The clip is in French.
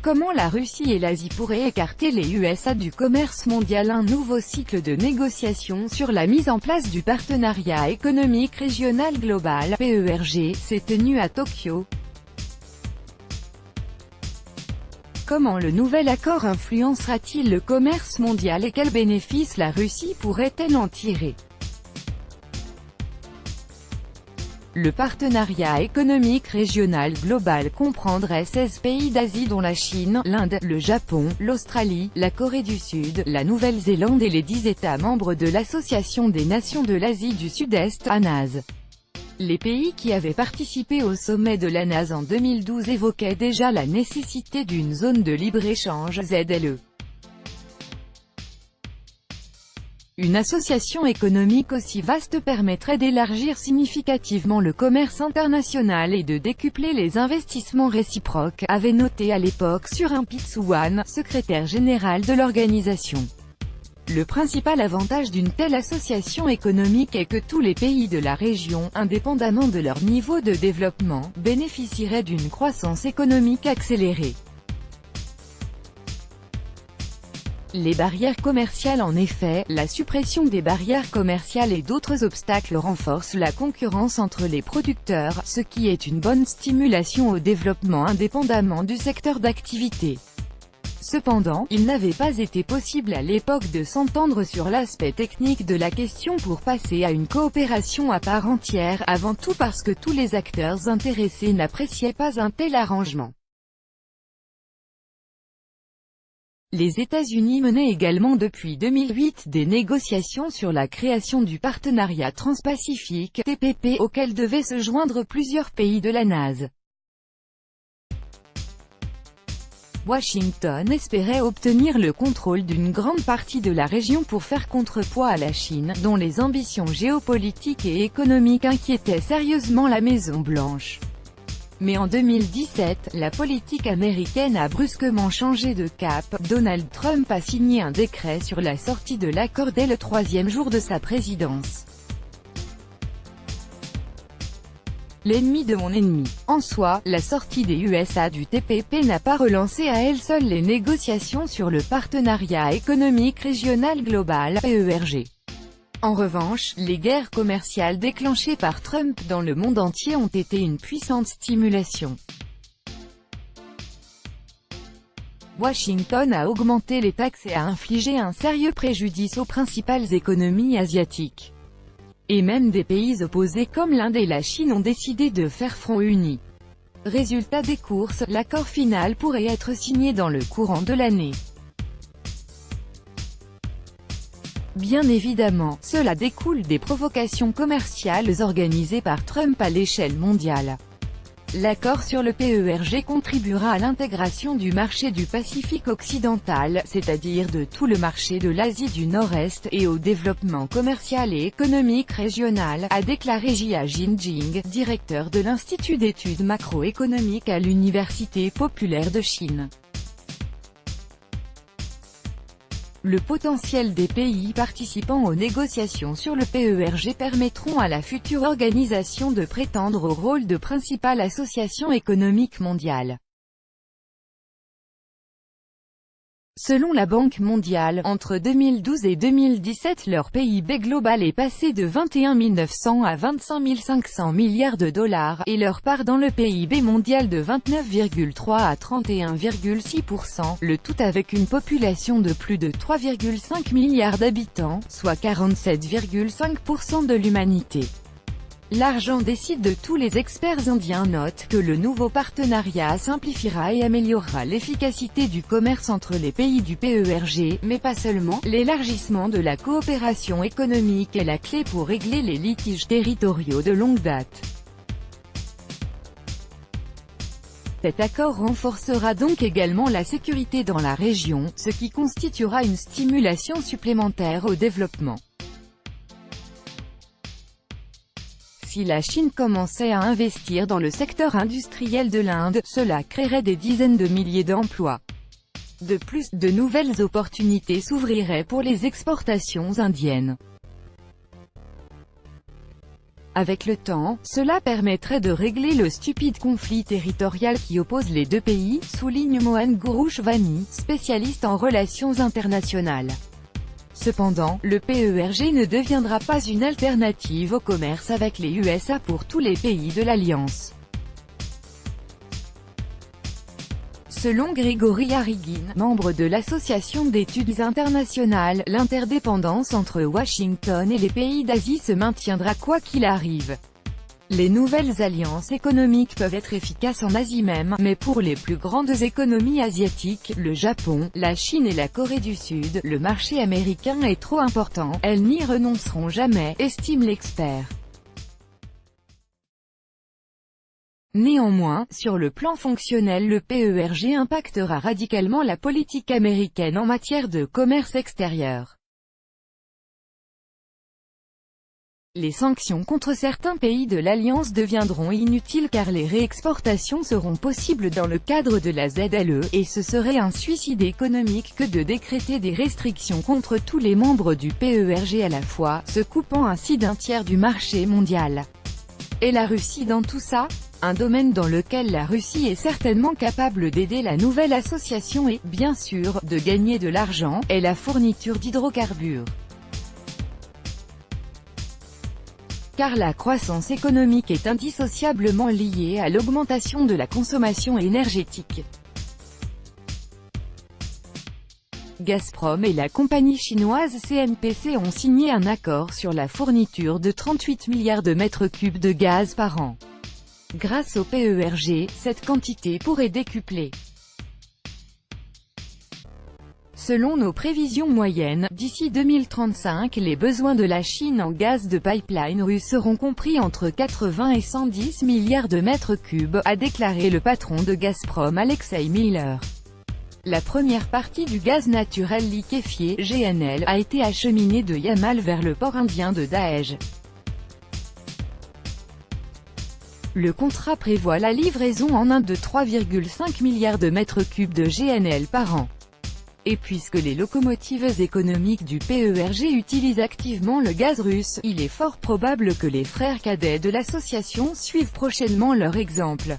Comment la Russie et l'Asie pourraient écarter les USA du commerce mondial? Un nouveau cycle de négociations sur la mise en place du partenariat économique régional global, PERG, s'est tenu à Tokyo. Comment le nouvel accord influencera-t-il le commerce mondial et quels bénéfices la Russie pourrait-elle en tirer? Le partenariat économique régional global comprendrait 16 pays d'Asie dont la Chine, l'Inde, le Japon, l'Australie, la Corée du Sud, la Nouvelle-Zélande et les 10 États membres de l'Association des Nations de l'Asie du Sud-Est, ANAS. Les pays qui avaient participé au sommet de l'ANAS en 2012 évoquaient déjà la nécessité d'une zone de libre-échange, ZLE. Une association économique aussi vaste permettrait d'élargir significativement le commerce international et de décupler les investissements réciproques, avait noté à l'époque Surin Pitsuwan, secrétaire général de l'organisation. Le principal avantage d'une telle association économique est que tous les pays de la région, indépendamment de leur niveau de développement, bénéficieraient d'une croissance économique accélérée. Les barrières commerciales. En effet, la suppression des barrières commerciales et d'autres obstacles renforce la concurrence entre les producteurs, ce qui est une bonne stimulation au développement indépendamment du secteur d'activité. Cependant, il n'avait pas été possible à l'époque de s'entendre sur l'aspect technique de la question pour passer à une coopération à part entière, avant tout parce que tous les acteurs intéressés n'appréciaient pas un tel arrangement. Les États-Unis menaient également depuis 2008 des négociations sur la création du partenariat transpacifique, TPP, auquel devaient se joindre plusieurs pays de l'ANAS. Washington espérait obtenir le contrôle d'une grande partie de la région pour faire contrepoids à la Chine, dont les ambitions géopolitiques et économiques inquiétaient sérieusement la Maison-Blanche. Mais en 2017, la politique américaine a brusquement changé de cap. Donald Trump a signé un décret sur la sortie de l'accord dès le 3e jour de sa présidence. L'ennemi de mon ennemi. En soi, la sortie des USA du TPP n'a pas relancé à elle seule les négociations sur le partenariat économique régional global, PERG. En revanche, les guerres commerciales déclenchées par Trump dans le monde entier ont été une puissante stimulation. Washington a augmenté les taxes et a infligé un sérieux préjudice aux principales économies asiatiques. Et même des pays opposés comme l'Inde et la Chine ont décidé de faire front uni. Résultat des courses, l'accord final pourrait être signé dans le courant de l'année. Bien évidemment, cela découle des provocations commerciales organisées par Trump à l'échelle mondiale. L'accord sur le PERG contribuera à l'intégration du marché du Pacifique occidental, c'est-à-dire de tout le marché de l'Asie du Nord-Est, et au développement commercial et économique régional, a déclaré Jia Jinjing, directeur de l'Institut d'études macroéconomiques à l'Université populaire de Chine. Le potentiel des pays participant aux négociations sur le PERG permettront à la future organisation de prétendre au rôle de principale association économique mondiale. Selon la Banque mondiale, entre 2012 et 2017 leur PIB global est passé de 21 900 à 25 500 milliards de dollars, et leur part dans le PIB mondial de 29,3 à 31,6%, le tout avec une population de plus de 3,5 milliards d'habitants, soit 47,5% de l'humanité. L'argent décide de tous. Les experts indiens notent que le nouveau partenariat simplifiera et améliorera l'efficacité du commerce entre les pays du PERG, mais pas seulement. L'élargissement de la coopération économique est la clé pour régler les litiges territoriaux de longue date. Cet accord renforcera donc également la sécurité dans la région, ce qui constituera une stimulation supplémentaire au développement. Si la Chine commençait à investir dans le secteur industriel de l'Inde, cela créerait des dizaines de milliers d'emplois. De plus, de nouvelles opportunités s'ouvriraient pour les exportations indiennes. Avec le temps, cela permettrait de régler le stupide conflit territorial qui oppose les deux pays, souligne Mohan Gourouchvani, spécialiste en relations internationales. Cependant, le PERG ne deviendra pas une alternative au commerce avec les USA pour tous les pays de l'Alliance. Selon Grigory Arigin, membre de l'Association d'études internationales, l'interdépendance entre Washington et les pays d'Asie se maintiendra quoi qu'il arrive. Les nouvelles alliances économiques peuvent être efficaces en Asie même, mais pour les plus grandes économies asiatiques, le Japon, la Chine et la Corée du Sud, le marché américain est trop important, elles n'y renonceront jamais, estime l'expert. Néanmoins, sur le plan fonctionnel, le PERG impactera radicalement la politique américaine en matière de commerce extérieur. Les sanctions contre certains pays de l'Alliance deviendront inutiles car les réexportations seront possibles dans le cadre de la ZLE, et ce serait un suicide économique que de décréter des restrictions contre tous les membres du PERG à la fois, se coupant ainsi d'un tiers du marché mondial. Et la Russie dans tout ça ? Un domaine dans lequel la Russie est certainement capable d'aider la nouvelle association et, bien sûr, de gagner de l'argent, est la fourniture d'hydrocarbures. Car la croissance économique est indissociablement liée à l'augmentation de la consommation énergétique. Gazprom et la compagnie chinoise CNPC ont signé un accord sur la fourniture de 38 milliards de mètres cubes de gaz par an. Grâce au PERG, cette quantité pourrait décupler. Selon nos prévisions moyennes, d'ici 2035, les besoins de la Chine en gaz de pipeline russe seront compris entre 80 et 110 milliards de mètres cubes, a déclaré le patron de Gazprom Alexei Miller. La première partie du gaz naturel liquéfié, GNL, a été acheminée de Yamal vers le port indien de Dahej. Le contrat prévoit la livraison en Inde de 3,5 milliards de mètres cubes de GNL par an. Et puisque les locomotives économiques du PERG utilisent activement le gaz russe, il est fort probable que les frères cadets de l'association suivent prochainement leur exemple.